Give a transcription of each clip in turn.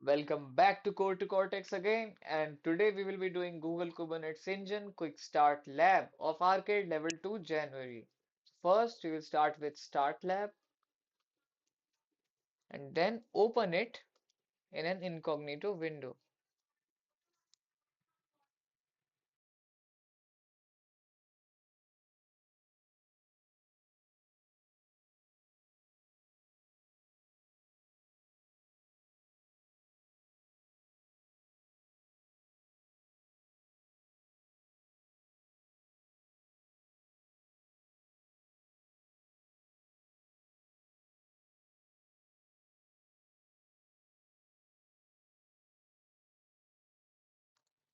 Welcome back to Core to Cortex again, and today we will be doing Google Kubernetes Engine Quick Start Lab of Arcade Level 2 January. First, we will start with Start Lab and then open it in an incognito window.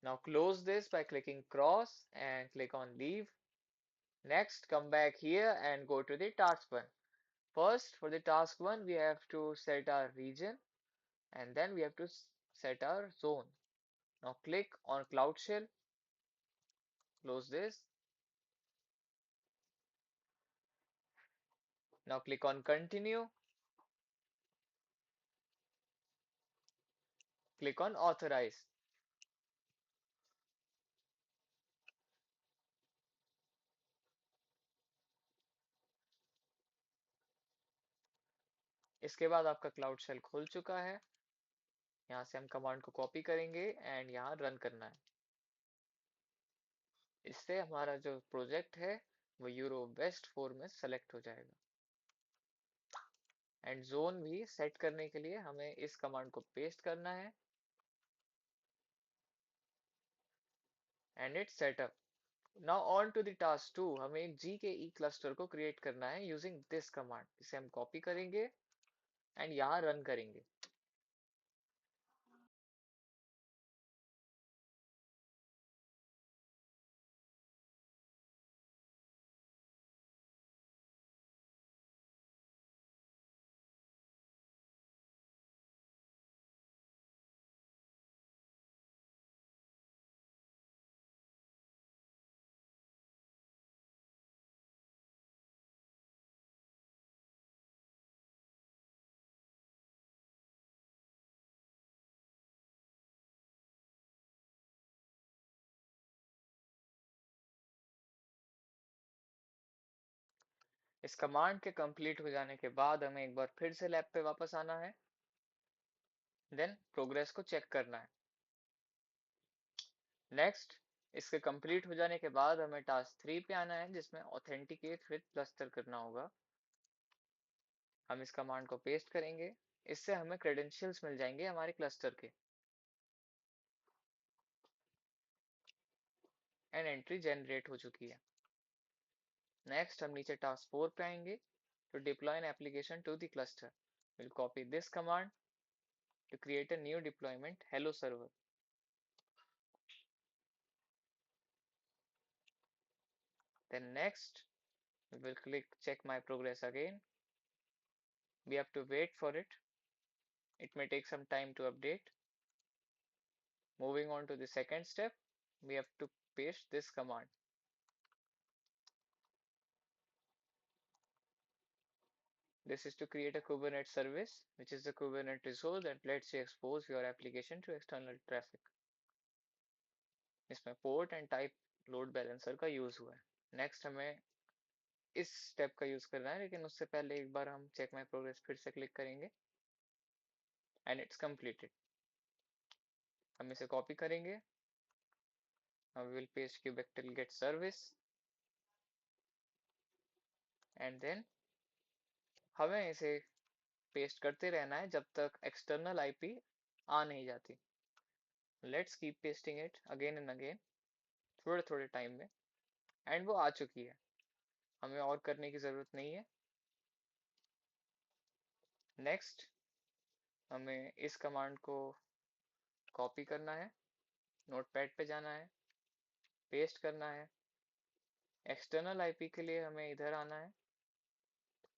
Now close this by clicking cross and click on Leave. Next, come back here and go to the task one. First, for the task one, we have to set our region and then we have to set our zone. Now click on Cloud Shell, close this. Now click on Continue, click on Authorize. इसके बाद आपका cloud shell खुल चुका है। यहाँ से हम command को कॉपी करेंगे एंड यहाँ रन करना है। इससे हमारा जो प्रोजेक्ट है वो यूरो वेस्ट 4 में सेलेक्ट हो जाएगा। एंड जोन भी सेट करने के लिए हमें इस कमांड को पेस्ट करना है and it's setup. Now on to the task 2, हमें एक जी के ई क्लस्टर को क्रिएट करना है यूजिंग दिस कमांड। इसे हम कॉपी करेंगे एंड यहाँ रन करेंगे। इस कमांड के कंप्लीट हो जाने के बाद हमें एक बार फिर से लैब पे वापस आना है, देन प्रोग्रेस को चेक करना है। नेक्स्ट, इसके कंप्लीट हो जाने के बाद हमें टास्क 3 पे आना है जिसमें ऑथेंटिकेट विद क्लस्टर करना होगा। हम इस कमांड को पेस्ट करेंगे। इससे हमें क्रेडेंशियल्स मिल जाएंगे हमारे क्लस्टर के। एंड एंट्री जनरेट हो चुकी है। नेक्स्ट, हम नीचे टास्क 4 पे आएंगे to deploy an application to the cluster. We'll copy this command to create a new deployment hello server. Then next, we will click check my progress again. We have to wait for it. It may take some time to update. Moving on to the second step, we have to paste this command. This is to create a Kubernetes service, which is the Kubernetes resource that lets you expose your application to external traffic. इसमें port and type load balancer का use हुआ है। Next, हमें इस step का use करना है, लेकिन उससे पहले एक बार हम चेक माई प्रोग्रेस फिर से क्लिक करेंगे एंड इट्स कंप्लीटेड। हम इसे कॉपी करेंगे। We will paste kubectl get service and then हमें इसे पेस्ट करते रहना है जब तक एक्सटर्नल आईपी आ नहीं जाती। Let's keep pasting it again and again, थोड़े थोड़े टाइम में। एंड वो आ चुकी है, हमें और करने की जरूरत नहीं है। नेक्स्ट, हमें इस कमांड को कॉपी करना है, नोटपैड पे जाना है, पेस्ट करना है। एक्सटर्नल आईपी के लिए हमें इधर आना है,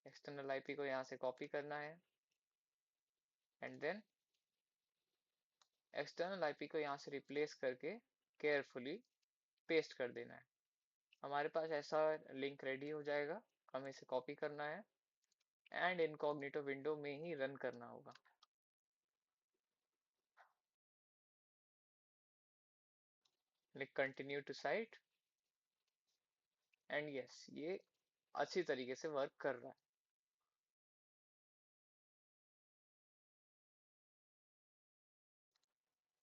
एक्सटर्नल आईपी को यहाँ से कॉपी करना है एंड देन एक्सटर्नल आईपी को यहाँ से रिप्लेस करके केयरफुली पेस्ट कर देना है। हमारे पास ऐसा लिंक रेडी हो जाएगा। हमें इसे कॉपी करना है एंड इनकॉग्निटो विंडो में ही रन करना होगा। Click continue to site and yes ये अच्छी तरीके से वर्क कर रहा है।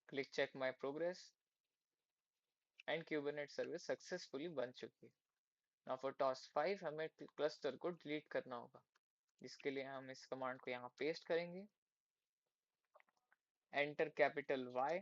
Click check my progress and Kubernetes service successfully बन चुकी है। नाउ फॉर टास्क 5 हमें क्लस्टर को डिलीट करना होगा, जिसके लिए हम इस कमांड को यहाँ पेस्ट करेंगे। एंटर कैपिटल वाई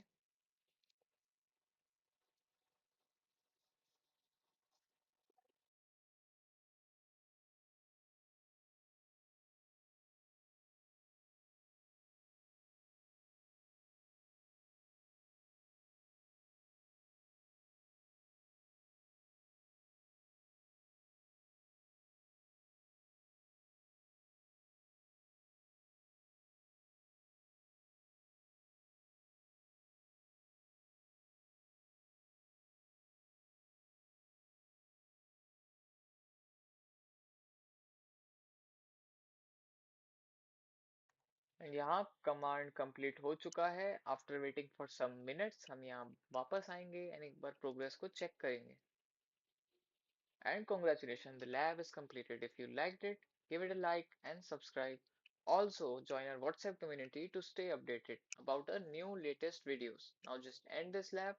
एंड यहाँ कमांड कंप्लीट हो चुका है। After waiting for some minutes हम यहाँ वापस आएंगे एंड एक बार प्रोग्रेस को चेक करेंगे। And congratulations, the lab is completed. If you liked it, give it a like and subscribe. Also, join our WhatsApp community to stay updated about our new latest videos. Now just end this lab